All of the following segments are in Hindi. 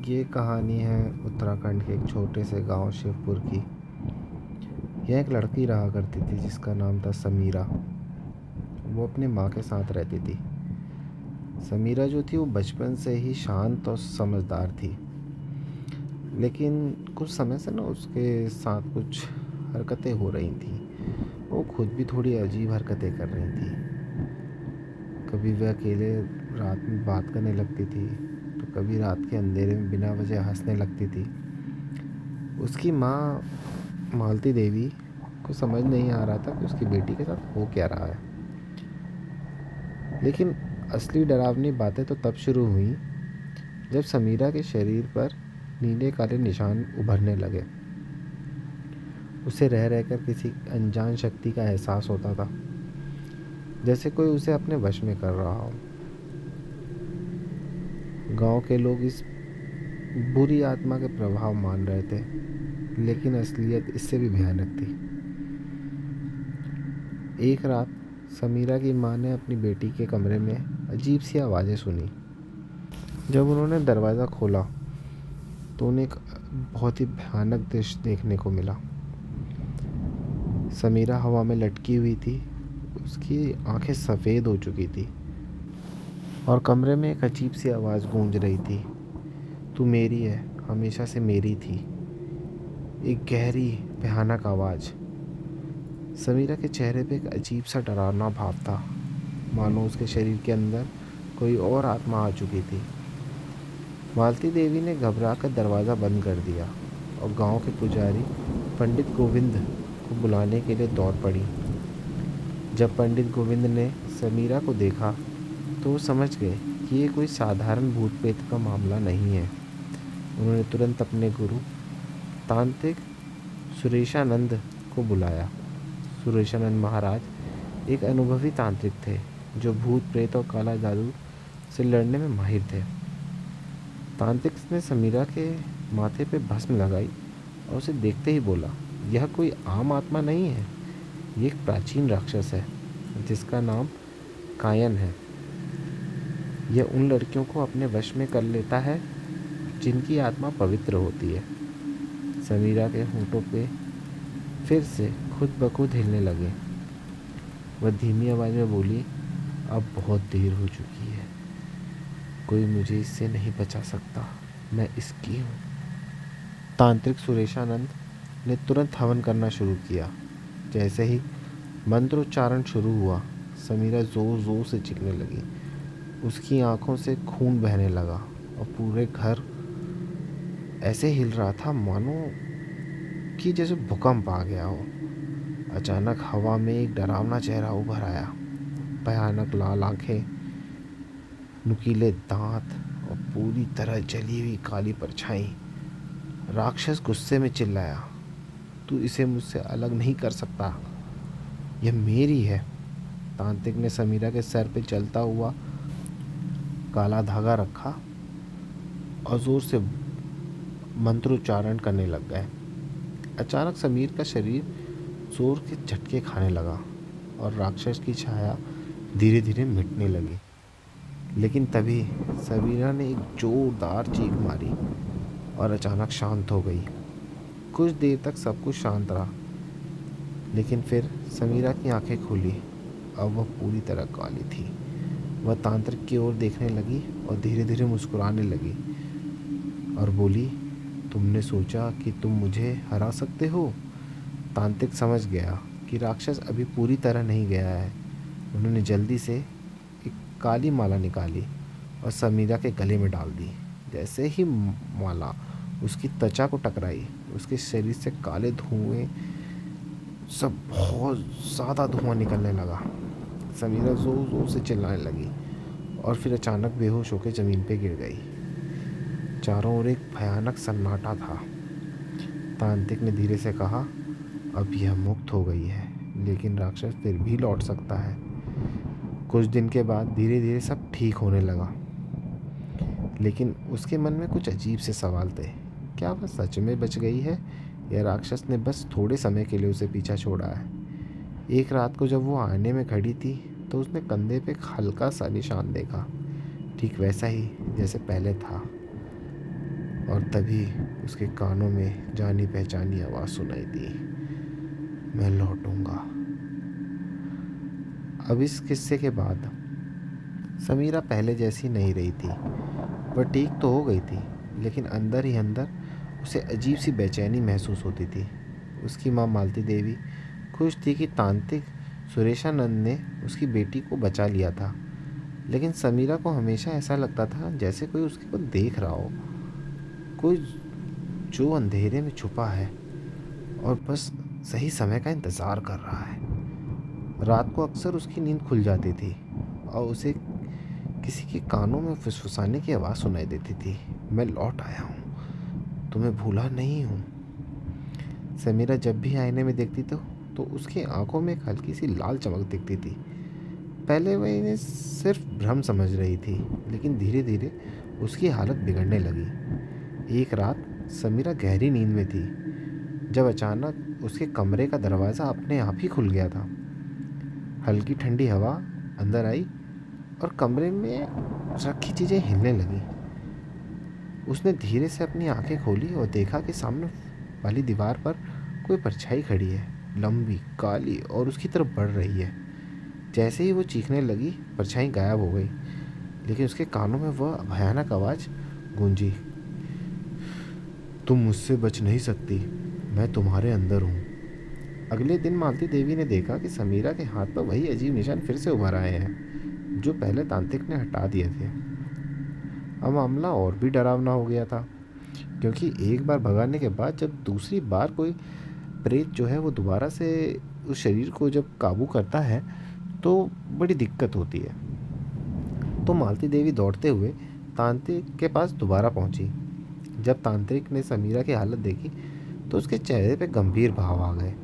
ये कहानी है उत्तराखंड के एक छोटे से गांव शिवपुर की। यह एक लड़की रहा करती थी जिसका नाम था समीरा। वो अपनी माँ के साथ रहती थी। समीरा जो थी वो बचपन से ही शांत और समझदार थी, लेकिन कुछ समय से ना उसके साथ कुछ हरकतें हो रही थी। वो खुद भी थोड़ी अजीब हरकतें कर रही थी। कभी वह अकेले रात में बात करने लगती थी, तो कभी रात के अंधेरे में बिना वजह हंसने लगती थी। उसकी माँ मालती देवी को समझ नहीं आ रहा था कि उसकी बेटी के साथ हो क्या रहा है। लेकिन असली डरावनी बातें तो तब शुरू हुई जब समीरा के शरीर पर नीले काले निशान उभरने लगे। उसे रह रहकर किसी अनजान शक्ति का एहसास होता था, जैसे कोई उसे अपने वश में कर रहा हो। गांव के लोग इस बुरी आत्मा के प्रभाव मान रहे थे, लेकिन असलियत इससे भी भयानक थी। एक रात समीरा की माँ ने अपनी बेटी के कमरे में अजीब सी आवाज़ें सुनी। जब उन्होंने दरवाज़ा खोला तो उन्हें एक बहुत ही भयानक दृश्य देखने को मिला। समीरा हवा में लटकी हुई थी। उसकी आंखें सफ़ेद हो चुकी थी और कमरे में एक अजीब सी आवाज़ गूंज रही थी, तू मेरी है, हमेशा से मेरी थी। एक गहरी भयानक आवाज़। समीरा के चेहरे पे एक अजीब सा डरावना भाव था, मानो उसके शरीर के अंदर कोई और आत्मा आ चुकी थी। मालती देवी ने घबरा कर दरवाज़ा बंद कर दिया और गांव के पुजारी पंडित गोविंद को बुलाने के लिए दौड़ पड़ी। जब पंडित गोविंद ने समीरा को देखा तो वो समझ गए कि ये कोई साधारण भूत प्रेत का मामला नहीं है। उन्होंने तुरंत अपने गुरु तांत्रिक सुरेशानंद को बुलाया। सुरेशानंद महाराज एक अनुभवी तांत्रिक थे जो भूत प्रेत और काला जादू से लड़ने में माहिर थे। तांत्रिक ने समीरा के माथे पे भस्म लगाई और उसे देखते ही बोला, यह कोई आम आत्मा नहीं है, ये एक प्राचीन राक्षस है जिसका नाम कायन है। यह उन लड़कियों को अपने वश में कर लेता है जिनकी आत्मा पवित्र होती है। समीरा के होंठों पे फिर से खुद ब खुद हिलने लगे। वह धीमी आवाज़ में बोली, अब बहुत देर हो चुकी है, कोई मुझे इससे नहीं बचा सकता, मैं इसकी हूँ। तांत्रिक सुरेशानंद ने तुरंत हवन करना शुरू किया। जैसे ही मंत्रोच्चारण शुरू हुआ, समीरा ज़ोर ज़ोर से चीखने लगी। उसकी आंखों से खून बहने लगा और पूरे घर ऐसे हिल रहा था मानो कि जैसे भूकंप आ गया हो। अचानक हवा में एक डरावना चेहरा उभर आया। भयानक लाल आंखें, नुकीले दांत और पूरी तरह जली हुई काली परछाई। राक्षस गुस्से में चिल्लाया, तू इसे मुझसे अलग नहीं कर सकता, यह मेरी है। तांत्रिक ने समीरा के सर पे जलता हुआ काला धागा रखा और जोर से मंत्रोच्चारण करने लग गए। अचानक समीर का शरीर जोर के झटके खाने लगा और राक्षस की छाया धीरे धीरे मिटने लगी। लेकिन तभी समीरा ने एक जोरदार चीख मारी और अचानक शांत हो गई। कुछ देर तक सब कुछ शांत रहा, लेकिन फिर समीरा की आंखें खुली। अब वह पूरी तरह काली थी। वह तांत्रिक की ओर देखने लगी और धीरे धीरे मुस्कुराने लगी और बोली, तुमने सोचा कि तुम मुझे हरा सकते हो? तांत्रिक समझ गया कि राक्षस अभी पूरी तरह नहीं गया है। उन्होंने जल्दी से एक काली माला निकाली और समीरा के गले में डाल दी। जैसे ही माला उसकी त्वचा को टकराई, उसके शरीर से काले धुएं, सब बहुत ज़्यादा धुआं निकलने लगा। समीरा ज़ोर ज़ोर से चिल्लाने लगी और फिर अचानक बेहोश होकर ज़मीन पे गिर गई। चारों ओर एक भयानक सन्नाटा था। तांत्रिक ने धीरे से कहा, अब यह मुक्त हो गई है, लेकिन राक्षस फिर भी लौट सकता है। कुछ दिन के बाद धीरे धीरे सब ठीक होने लगा, लेकिन उसके मन में कुछ अजीब से सवाल थे। क्या वह सच में बच गई है या राक्षस ने बस थोड़े समय के लिए उसे पीछा छोड़ा है? एक रात को जब वो आईने में खड़ी थी तो उसने कंधे पे एक हल्का सा निशान देखा, ठीक वैसा ही जैसे पहले था। और तभी उसके कानों में जानी पहचानी आवाज़ सुनाई दी, मैं लौटूंगा। अब इस किस्से के बाद समीरा पहले जैसी नहीं रही थी। वह ठीक तो हो गई थी, लेकिन अंदर ही अंदर उसे अजीब सी बेचैनी महसूस होती थी। उसकी माँ मालती देवी खुश थी कि तांत्रिक सुरेशानंद ने उसकी बेटी को बचा लिया था, लेकिन समीरा को हमेशा ऐसा लगता था जैसे कोई उसके को देख रहा हो, कोई जो अंधेरे में छुपा है और बस सही समय का इंतज़ार कर रहा है। रात को अक्सर उसकी नींद खुल जाती थी और उसे किसी के कानों में फुसफुसाने की आवाज़ सुनाई देती थी, मैं लौट आया हूँ, तुम्हें भूला नहीं हूँ। समीरा जब भी आईने में देखती तो उसकी आंखों में एक हल्की सी लाल चमक दिखती थी। पहले वह इन्हें सिर्फ भ्रम समझ रही थी, लेकिन धीरे धीरे उसकी हालत बिगड़ने लगी। एक रात समीरा गहरी नींद में थी जब अचानक उसके कमरे का दरवाज़ा अपने आप ही खुल गया था। हल्की ठंडी हवा अंदर आई और कमरे में रखी चीज़ें हिलने लगीं। उसने धीरे से अपनी आंखें खोली और देखा कि सामने वाली दीवार पर कोई परछाई खड़ी है, लंबी, काली और उसकी तरफ बढ़ रही है। जैसे ही वो चीखने लगी, परछाई गायब हो गई, लेकिन उसके कानों में वह भयानक आवाज़ गूंजी, तुम मुझसे बच नहीं सकती, मैं तुम्हारे अंदर हूँ। अगले दिन मालती देवी ने देखा कि समीरा के हाथ पर वही अजीब निशान फिर से उभर आए हैं जो पहले तांत्रिक ने हटा दिए थे। अब मामला और भी डरावना हो गया था, क्योंकि एक बार भगाने के बाद जब दूसरी बार कोई प्रेत जो है वो दोबारा से उस शरीर को जब काबू करता है तो बड़ी दिक्कत होती है। तो मालती देवी दौड़ते हुए तांत्रिक के पास दोबारा पहुंची। जब तांत्रिक ने समीरा की हालत देखी तो उसके चेहरे पे गंभीर भाव आ गए।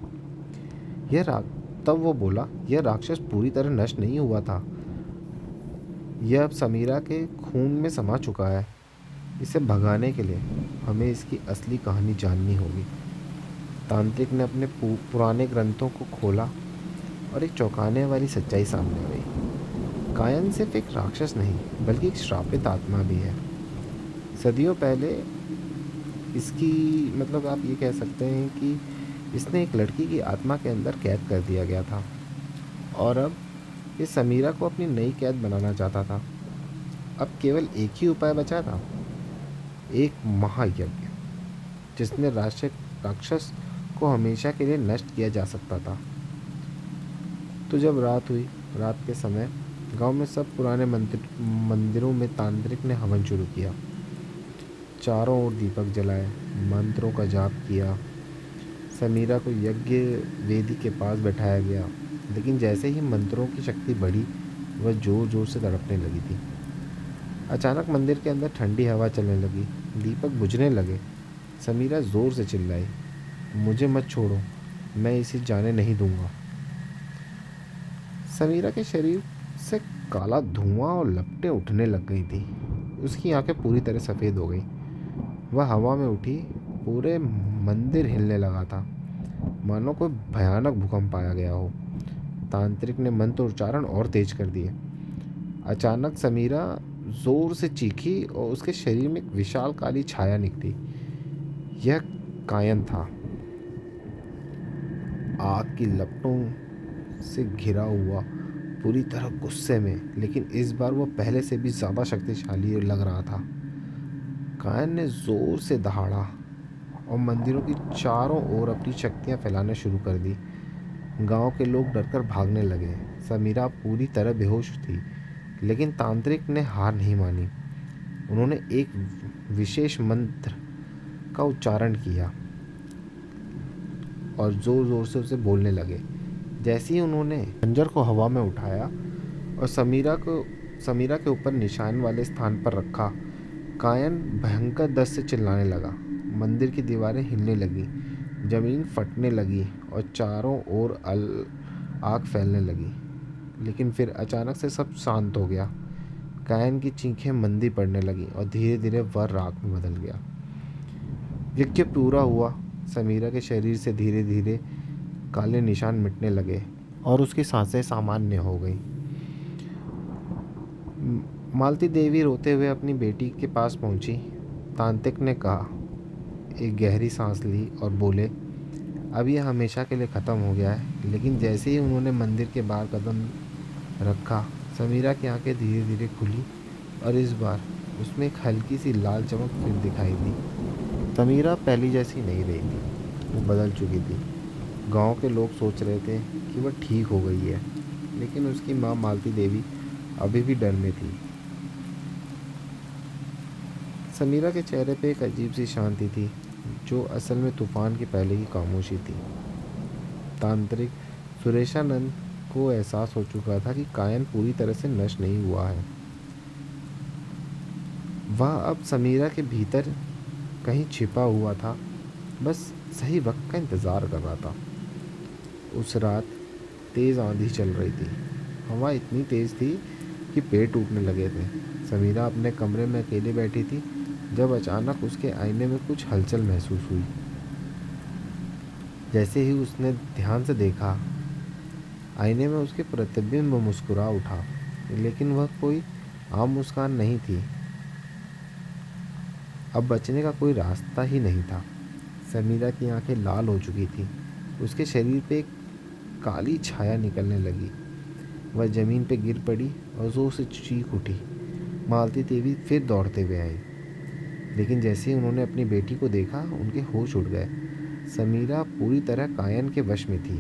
यह राग तब वो बोला, यह राक्षस पूरी तरह नष्ट नहीं हुआ था, यह अब समीरा के खून में समा चुका है। इसे भगाने के लिए हमें इसकी असली कहानी जाननी होगी। तांत्रिक ने अपने पुराने ग्रंथों को खोला और एक चौंकाने वाली सच्चाई सामने आई। कायन सिर्फ एक राक्षस नहीं, बल्कि एक श्रापित आत्मा भी है। सदियों पहले इसकी आप ये कह सकते हैं कि इसने एक लड़की की आत्मा के अंदर कैद कर दिया गया था और अब ये समीरा को अपनी नई कैद बनाना चाहता था। अब केवल एक ही उपाय बचा था, एक महायज्ञ जिसने राक्षस को हमेशा के लिए नष्ट किया जा सकता था। तो जब रात हुई, रात के समय गांव में सब पुराने मंदिरों में तांत्रिक ने हवन शुरू किया। चारों ओर दीपक जलाए, मंत्रों का जाप किया। समीरा को यज्ञ वेदी के पास बैठाया गया, लेकिन जैसे ही मंत्रों की शक्ति बढ़ी, वह जोर जोर से तड़पने लगी थी। अचानक मंदिर के अंदर ठंडी हवा चलने लगी, दीपक बुझने लगे। समीरा जोर से चिल्लाई, मुझे मत छोड़ो, मैं इसे जाने नहीं दूंगा। समीरा के शरीर से काला धुआं और लपटें उठने लग गई थी। उसकी आंखें पूरी तरह सफ़ेद हो गई। वह हवा में उठी, पूरे मंदिर हिलने लगा था, मानो कोई भयानक भूकंप आया गया हो। तांत्रिक ने मंत्र उच्चारण और तेज कर दिए। अचानक समीरा जोर से चीखी और उसके शरीर में एक विशाल काली छाया निकली। यह कायन था, आग की लपटों से घिरा हुआ, पूरी तरह गुस्से में, लेकिन इस बार वह पहले से भी ज़्यादा शक्तिशाली लग रहा था। कायन ने जोर से दहाड़ा और मंदिरों की चारों ओर अपनी शक्तियां फैलाना शुरू कर दी। गांव के लोग डरकर भागने लगे। समीरा पूरी तरह बेहोश थी, लेकिन तांत्रिक ने हार नहीं मानी। उन्होंने एक विशेष मंत्र का उच्चारण किया और ज़ोर ज़ोर से उसे बोलने लगे। जैसे ही उन्होंने खंजर को हवा में उठाया और समीरा के ऊपर निशान वाले स्थान पर रखा, कायन भयंकर दर्द से चिल्लाने लगा। मंदिर की दीवारें हिलने लगीं, ज़मीन फटने लगी और चारों ओर आग फैलने लगी। लेकिन फिर अचानक से सब शांत हो गया। कायन की चीखें मंदी पड़ने लगीं और धीरे धीरे वह राख में बदल गया। यज्ञ पूरा हुआ। समीरा के शरीर से धीरे धीरे काले निशान मिटने लगे और उसकी सांसें सामान्य हो गई। मालती देवी रोते हुए अपनी बेटी के पास पहुंची तांत्रिक ने कहा, एक गहरी सांस ली और बोले, अब यह हमेशा के लिए ख़त्म हो गया है। लेकिन जैसे ही उन्होंने मंदिर के बाहर कदम रखा, समीरा की आंखें धीरे धीरे खुली और इस बार उसमें एक हल्की सी लाल चमक फिर दिखाई दी। समीरा पहली जैसी नहीं रही थी, वो बदल चुकी थी। गांव के लोग सोच रहे थे कि वह ठीक हो गई है, लेकिन उसकी माँ मालती देवी अभी भी डर में थी। समीरा के चेहरे पे एक अजीब सी शांति थी, जो असल में तूफान के पहले की खामोशी थी। तांत्रिक सुरेशानंद को एहसास हो चुका था कि कायन पूरी तरह से नष्ट नहीं हुआ है। वह अब समीरा के भीतर कहीं छिपा हुआ था, बस सही वक्त का इंतज़ार कर रहा था। उस रात तेज़ आंधी चल रही थी। हवा इतनी तेज़ थी कि पेड़ टूटने लगे थे। समीरा अपने कमरे में अकेले बैठी थी जब अचानक उसके आईने में कुछ हलचल महसूस हुई। जैसे ही उसने ध्यान से देखा, आईने में उसके प्रतिबिंब मुस्कुरा उठा, लेकिन वह कोई आम मुस्कान नहीं थी। अब बचने का कोई रास्ता ही नहीं था। समीरा की आंखें लाल हो चुकी थी। उसके शरीर पे एक काली छाया निकलने लगी। वह ज़मीन पे गिर पड़ी और ज़ोर से चीख उठी। मालती देवी फिर दौड़ते हुए आई, लेकिन जैसे ही उन्होंने अपनी बेटी को देखा, उनके होश उड़ गए। समीरा पूरी तरह कायन के वश में थी।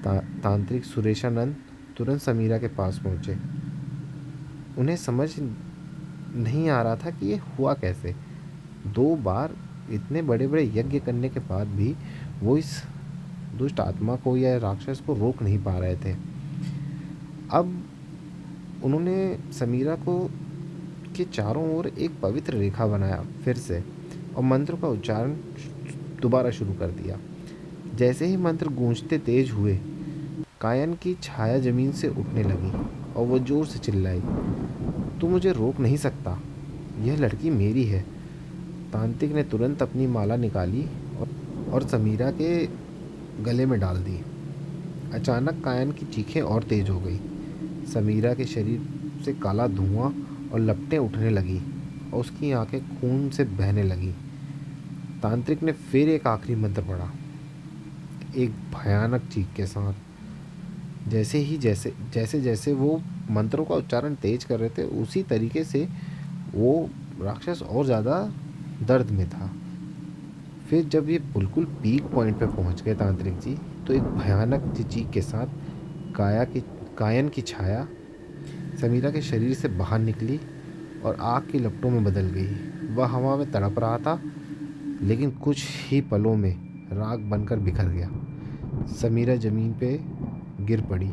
तांत्रिक सुरेशानंद तुरंत समीरा के पास पहुंचे। उन्हें समझ नहीं आ रहा था कि ये हुआ कैसे। 2 बार इतने बड़े बड़े यज्ञ करने के बाद भी वो इस दुष्ट आत्मा को या राक्षस को रोक नहीं पा रहे थे। अब उन्होंने समीरा को के चारों ओर एक पवित्र रेखा बनाया फिर से, और मंत्र का उच्चारण दोबारा शुरू कर दिया। जैसे ही मंत्र गूंजते तेज हुए, कायन की छाया जमीन से उठने लगी और वो जोर से चिल्लाई, तू मुझे रोक नहीं सकता, यह लड़की मेरी है। तांत्रिक ने तुरंत अपनी माला निकाली और समीरा के गले में डाल दी। अचानक कायन की चीखें और तेज हो गई। समीरा के शरीर से काला धुआं और लपटें उठने लगी और उसकी आंखें खून से बहने लगी। तांत्रिक ने फिर एक आखिरी मंत्र पढ़ा, एक भयानक चीख के साथ। जैसे जैसे वो मंत्रों का उच्चारण तेज कर रहे थे, उसी तरीके से वो राक्षस और ज़्यादा दर्द में था। फिर जब ये बिल्कुल पीक पॉइंट पे पहुंच गए तांत्रिक जी, तो एक भयानक चीख के साथ कायन की छाया समीरा के शरीर से बाहर निकली और आग की लपटों में बदल गई। वह हवा में तड़प रहा था, लेकिन कुछ ही पलों में राख बनकर बिखर गया। समीरा ज़मीन पे गिर पड़ी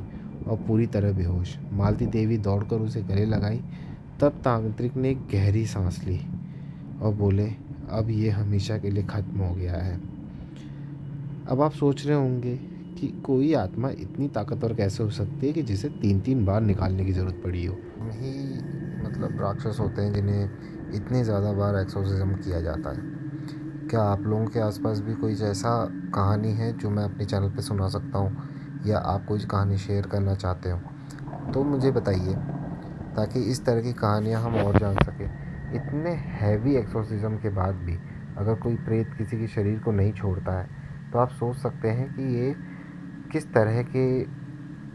और पूरी तरह बेहोश। मालती देवी दौड़कर उसे गले लगाई। तब तांत्रिक ने एक गहरी सांस ली और बोले, अब ये हमेशा के लिए ख़त्म हो गया है। अब आप सोच रहे होंगे कि कोई आत्मा इतनी ताकतवर कैसे हो सकती है कि जिसे 3-3 बार निकालने की ज़रूरत पड़ी हो। ही मतलब राक्षस होते हैं जिन्हें इतने ज़्यादा बार एक्सोर्सिज्म किया जाता है। क्या आप लोगों के आसपास भी कोई ऐसा कहानी है जो मैं अपने चैनल पे सुना सकता हूँ, या आप कोई कहानी शेयर करना चाहते हो, तो मुझे बताइए, ताकि इस तरह की कहानियाँ हम और जान सकें। इतने हैवी एक्सोर्सिज्म के बाद भी अगर कोई प्रेत किसी के शरीर को नहीं छोड़ता है, तो आप सोच सकते हैं कि ये किस तरह के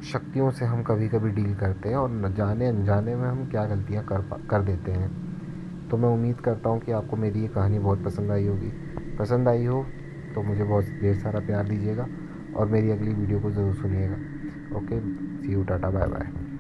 शक्तियों से हम कभी कभी डील करते हैं और न जाने अनजाने में हम क्या गलतियाँ कर देते हैं। तो मैं उम्मीद करता हूँ कि आपको मेरी ये कहानी बहुत पसंद आई होगी। पसंद आई हो तो मुझे बहुत ढेर सारा प्यार दीजिएगा और मेरी अगली वीडियो को ज़रूर सुनिएगा। Okay, see you, tata, bye bye.